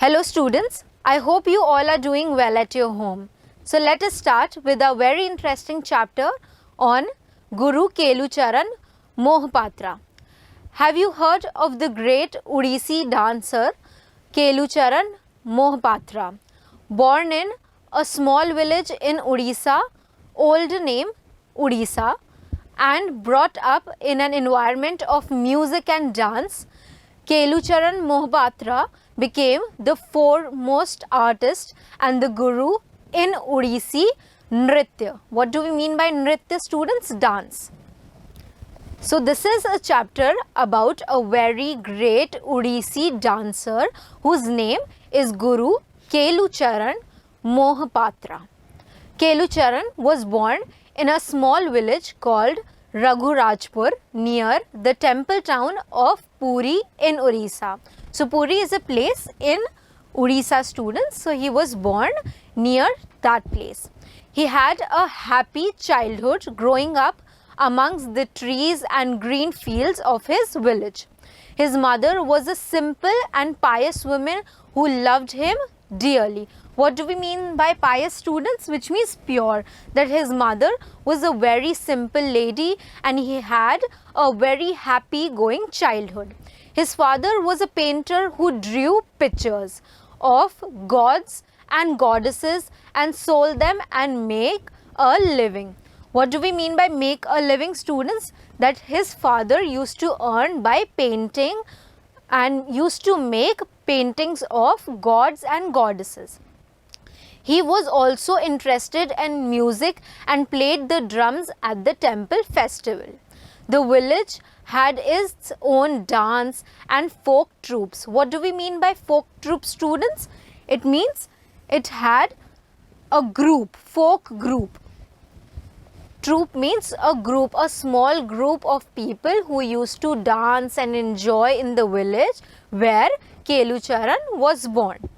Hello students, I hope you all are doing well at your home. So let us start with a very interesting chapter on Guru KELUCHARAN MOHAPATRA. Have you heard of the great Odissi dancer KELUCHARAN MOHAPATRA? Born in a small village in Odisha, old name Odisha, and brought up in an environment of music and dance, KELUCHARAN MOHAPATRA became the foremost artist and the guru in Odissi Nritya. What do we mean by Nritya, students? Dance. So this is a chapter about a very great Odissi dancer whose name is Guru KELUCHARAN MOHAPATRA. KELUCHARAN was born in a small village called Raghurajpur near the temple town of Puri in Orissa. So Puri is a place in Orissa, students. So he was born near that place. He had a happy childhood growing up amongst the trees and green fields of his village. His mother was a simple and pious woman who loved him dearly. What do we mean by pious, students? Which means pure. That his mother was a very simple lady and he had a very happy going childhood. His father was a painter who drew pictures of gods and goddesses and sold them and make a living. What do we mean by make a living, students? That his father used to earn by painting and used to make paintings of gods and goddesses. He was also interested in music and played the drums at the temple festival. The village had its own dance and folk troops. What do we mean by folk troops, students? It means it had a group, folk group. Troop means a group, a small group of people who used to dance and enjoy in the village where KELUCHARAN was born.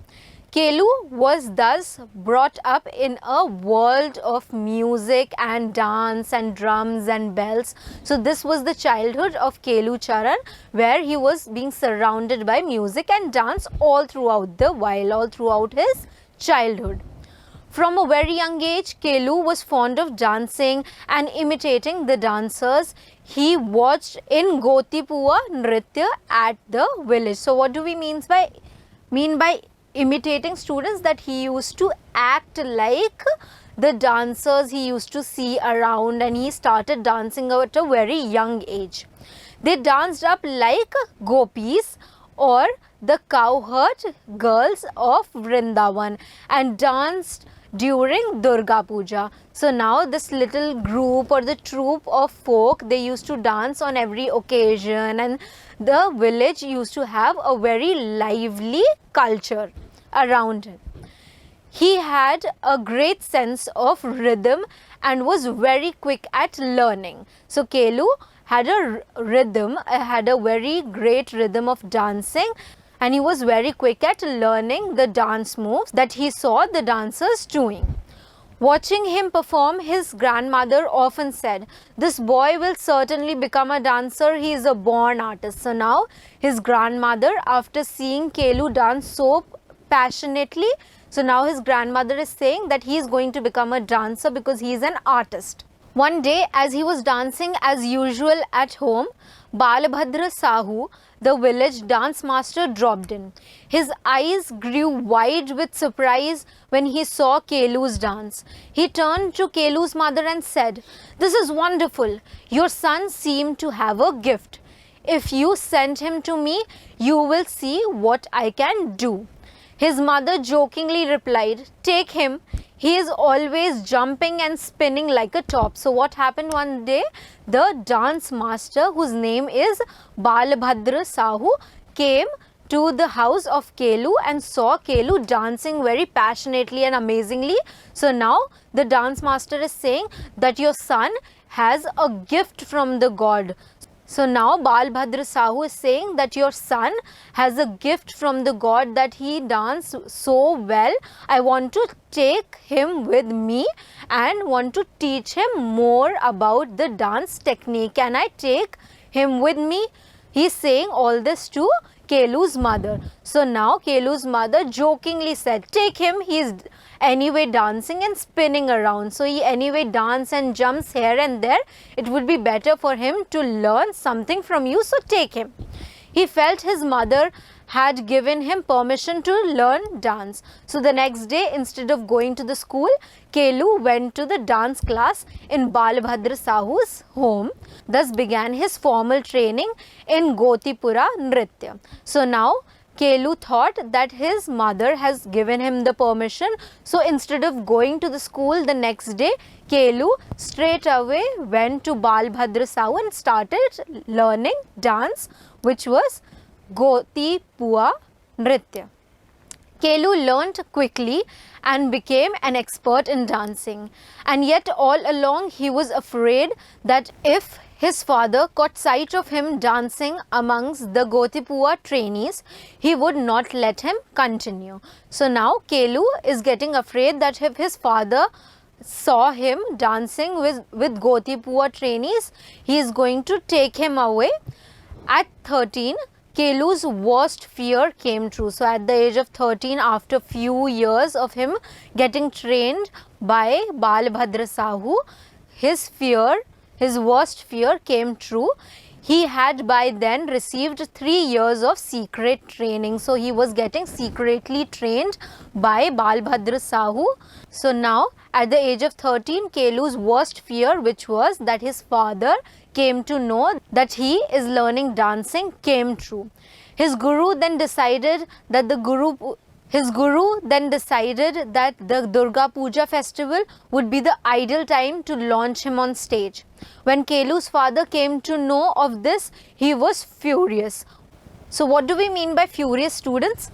Kelu was thus brought up in a world of music and dance and drums and bells. So this was the childhood of KELUCHARAN, where he was being surrounded by music and dance all throughout his childhood. From a very young age, Kelu was fond of dancing and imitating the dancers he watched in Gotipua Nritya at the village. So what do we mean by imitating, students? That he used to act like the dancers he used to see around, and he started dancing at a very young age. They danced up like gopis or the cowherd girls of Vrindavan and danced during Durga Puja. So now this little group or the troupe of folk, they used to dance on every occasion, and the village used to have a very lively culture around it. He had a great sense of rhythm and was very quick at learning. So Kelu had a rhythm, had a very great rhythm of dancing, and he was very quick at learning the dance moves that he saw the dancers doing. Watching him perform, his grandmother often said, "This boy will certainly become a dancer, he is a born artist." So now his grandmother, after seeing Kelu dance so passionately, so now his grandmother is saying that he is going to become a dancer because he is an artist. One day, as he was dancing as usual at home, Balabhadra Sahu, the village dance master, dropped in. His eyes grew wide with surprise when he saw Kelu's dance. He turned to Kelu's mother and said, "This is wonderful. Your son seemed to have a gift. If you send him to me, you will see what I can do." His mother jokingly replied, "Take him. He is always jumping and spinning like a top." So what happened one day? The dance master, whose name is Balabhadra Sahu, came to the house of Kelu and saw Kelu dancing very passionately and amazingly. So now the dance master is saying that your son has a gift from the God. So now Balbhadra Sahu is saying that your son has a gift from the God, that he dances so well. I want to take him with me and want to teach him more about the dance technique. Can I take him with me? He is saying all this to Kelu's mother. So now Kelu's mother jokingly said, take him, he is anyway dancing and spinning around. So he anyway dances and jumps here and there. It would be better for him to learn something from you, so take him. He felt his mother had given him permission to learn dance. So the next day, instead of going to the school, Kelu went to the dance class in Balbhadra Sahu's home. Thus began his formal training in Gotipura Nritya. So now Kelu thought that his mother has given him the permission. So instead of going to the school the next day, Kelu straight away went to Balbhadra Sahu and started learning dance, which was Gotipura Nritya. Kelu learnt quickly and became an expert in dancing. And yet all along he was afraid that if his father caught sight of him dancing amongst the Gotipura trainees, he would not let him continue. So now Kelu is getting afraid that if his father saw him dancing with Gotipura trainees, he is going to take him away. At 13, Kelu's worst fear came true. So at the age of 13, after few years of him getting trained by Balbhadra Sahu, his worst fear came true. He had by then received 3 years of secret training. So he was getting secretly trained by Balbhadra Sahu. So now at the age of 13, Kelu's worst fear, which was that his father came to know that he is learning dancing, came true. His guru then decided that the Durga Puja festival would be the ideal time to launch him on stage. When Kelu's father came to know of this, he was furious. So what do we mean by furious, students?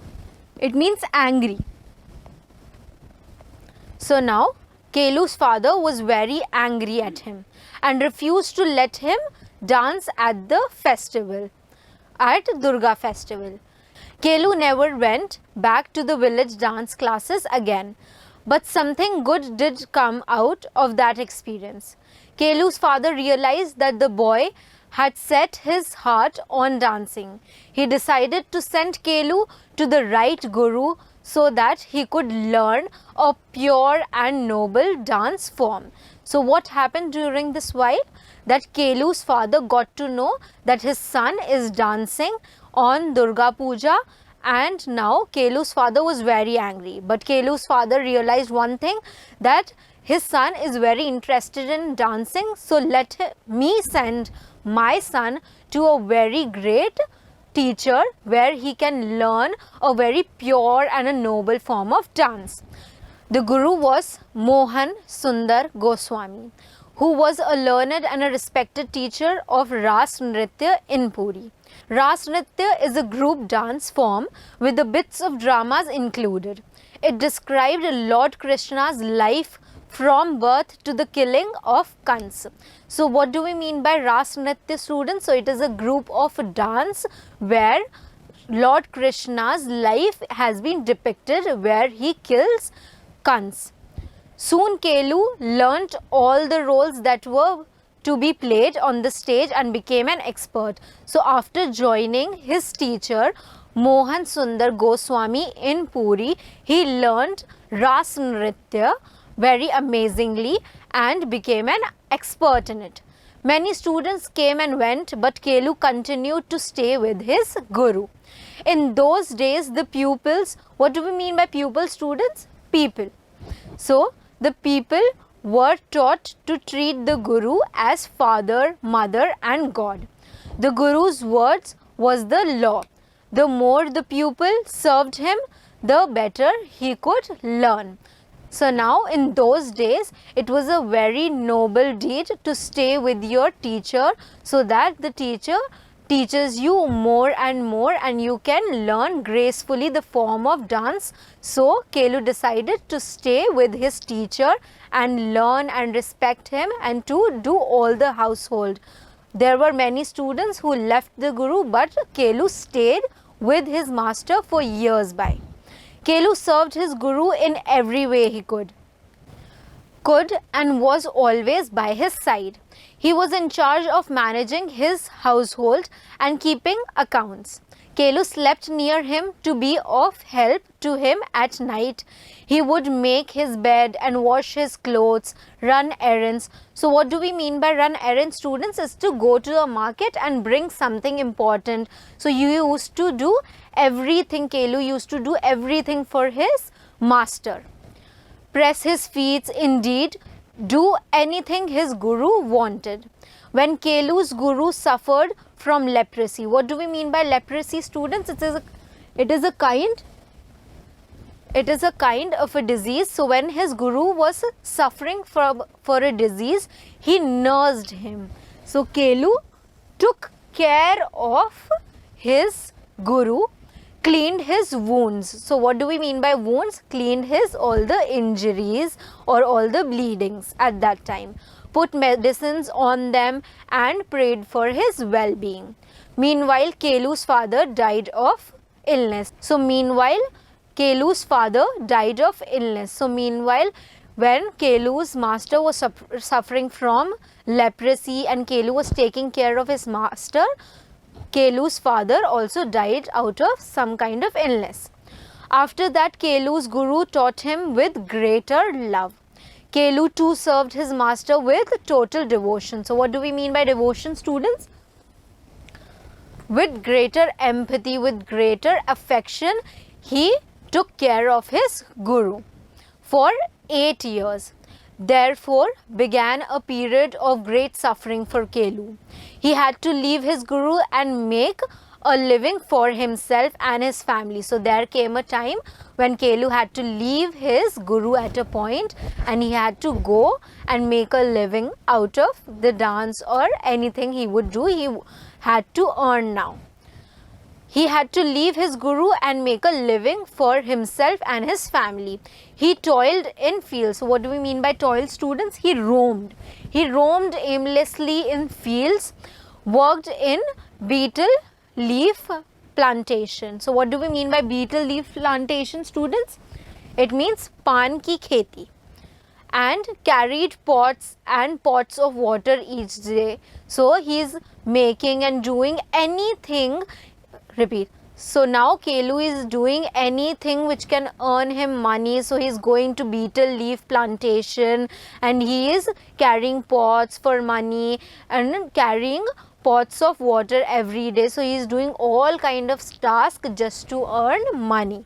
It means angry. So now Kelu's father was very angry at him and refused to let him dance at the festival, at Durga festival. Kelu never went back to the village dance classes again. But something good did come out of that experience. Kelu's father realized that the boy had set his heart on dancing. He decided to send Kelu to the right guru so that he could learn a pure and noble dance form. So what happened during this while? That Kelu's father got to know that his son is dancing on Durga Puja, and now Kelu's father was very angry. But Kelu's father realized one thing, that his son is very interested in dancing, so let me send my son to a very great teacher where he can learn a very pure and a noble form of dance. The guru was Mohan Sundar Goswami, who was a learned and a respected teacher of Ras Nritya in Puri. Ras Nritya is a group dance form with the bits of dramas included. It described Lord Krishna's life from birth to the killing of Kans. So what do we mean by Ras Nritya, students? So it is a group of dance where Lord Krishna's life has been depicted, where he kills Kans. Soon Kelu learnt all the roles that were to be played on the stage and became an expert. So after joining his teacher Mohan Sundar Goswami in Puri, he learnt Ras Nritya very amazingly and became an expert in it. Many students came and went, but Kelu continued to stay with his guru. In those days, the pupils, what do we mean by pupils, students? People. So the people were taught to treat the guru as father, mother and God. The guru's words was the law. The more the pupil served him, the better he could learn. So now in those days, it was a very noble deed to stay with your teacher, so that the teacher teaches you more and you can learn gracefully the form of dance. So Kelu decided to stay with his teacher and learn and respect him and to do all the household. There were many students who left the guru, but Kelu stayed with his master for years by. Kelu served his guru in every way he could and was always by his side. He was in charge of managing his household and keeping accounts. Kelu slept near him to be of help to him at night. He would make his bed and wash his clothes, run errands. So what do we mean by run errands, students? Is to go to the market and bring something important. So you used to do everything, Kelu used to do everything for his master. Press his feet, indeed, do anything his guru wanted. When Kelu's guru suffered from leprosy, what do we mean by leprosy, students? It is a kind of a disease. So when his guru was suffering for a disease, he nursed him. So Kelu took care of his guru, cleaned his wounds. So what do we mean by wounds? Cleaned his all the injuries or all the bleedings at that time, put medicines on them and prayed for his well-being. Meanwhile, Kelu's father died of illness. So meanwhile, Kelu's father died of illness. So meanwhile, when Kelu's master was suffering from leprosy and Kelu was taking care of his master, Kelu's father also died out of some kind of illness. After that, Kelu's guru taught him with greater love. Kelu too served his master with total devotion. So what do we mean by devotion, students? With greater empathy, with greater affection, he took care of his guru for 8 years. Therefore began a period of great suffering for Kelu. He had to leave his guru and make a living for himself and his family. So there came a time when Kelu had to leave his guru at a point and he had to go and make a living out of the dance or anything he would do. He had to earn now. He had to leave his guru and make a living for himself and his family. He toiled in fields. So what do we mean by toil, students? He roamed. He roamed aimlessly in fields, worked in betel leaf plantation. So what do we mean by betel leaf plantation, students? It means pan ki kheti. And carried pots and pots of water each day. So he is making and doing anything. Repeat. So now Kelu is doing anything which can earn him money. So he is going to betel leaf plantation and he is carrying pots for money and carrying pots of water every day. So he is doing all kind of tasks just to earn money.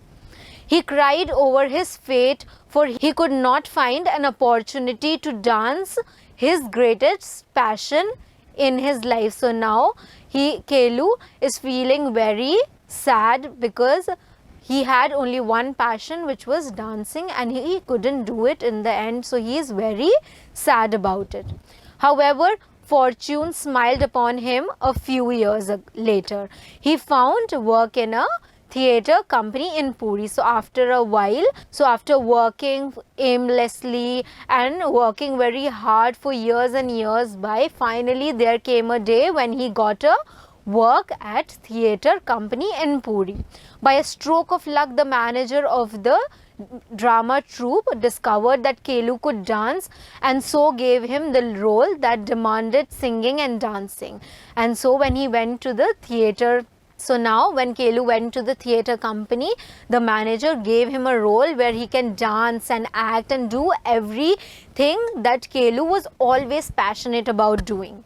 He cried over his fate, for he could not find an opportunity to dance, his greatest passion in his life. So now Kelu is feeling very sad because he had only one passion, which was dancing, and he couldn't do it in the end. So he is very sad about it. However, fortune smiled upon him a few years later. He found work in a theatre company in Puri. So after a while, after working aimlessly and working very hard for years and years by, finally there came a day when he got a work at theatre company in Puri. By a stroke of luck, the manager of the drama troupe discovered that Kelu could dance and so gave him the role that demanded singing and dancing. And so when he went to the theatre, so now when Kelu went to the theatre company, the manager gave him a role where he can dance and act and do everything that Kelu was always passionate about doing.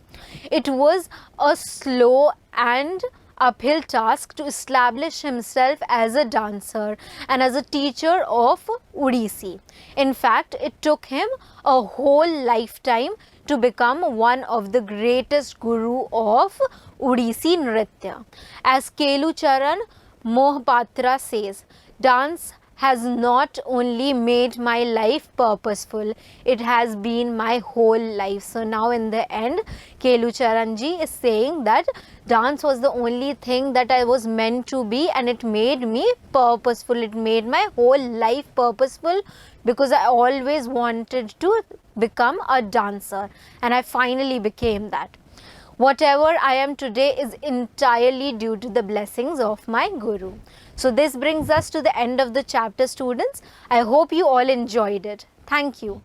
It was a slow and uphill task to establish himself as a dancer and as a teacher of Odissi. In fact, it took him a whole lifetime to become one of the greatest guru of Odissi Nritya. As KELUCHARAN MOHAPATRA says, dance has not only made my life purposeful, it has been my whole life. So now in the end, KELUCHARAN ji is saying that dance was the only thing that I was meant to be, and it made me purposeful. It made my whole life purposeful because I always wanted to become a dancer and I finally became that. Whatever I am today is entirely due to the blessings of my Guru. So this brings us to the end of the chapter, students. I hope you all enjoyed it. Thank you.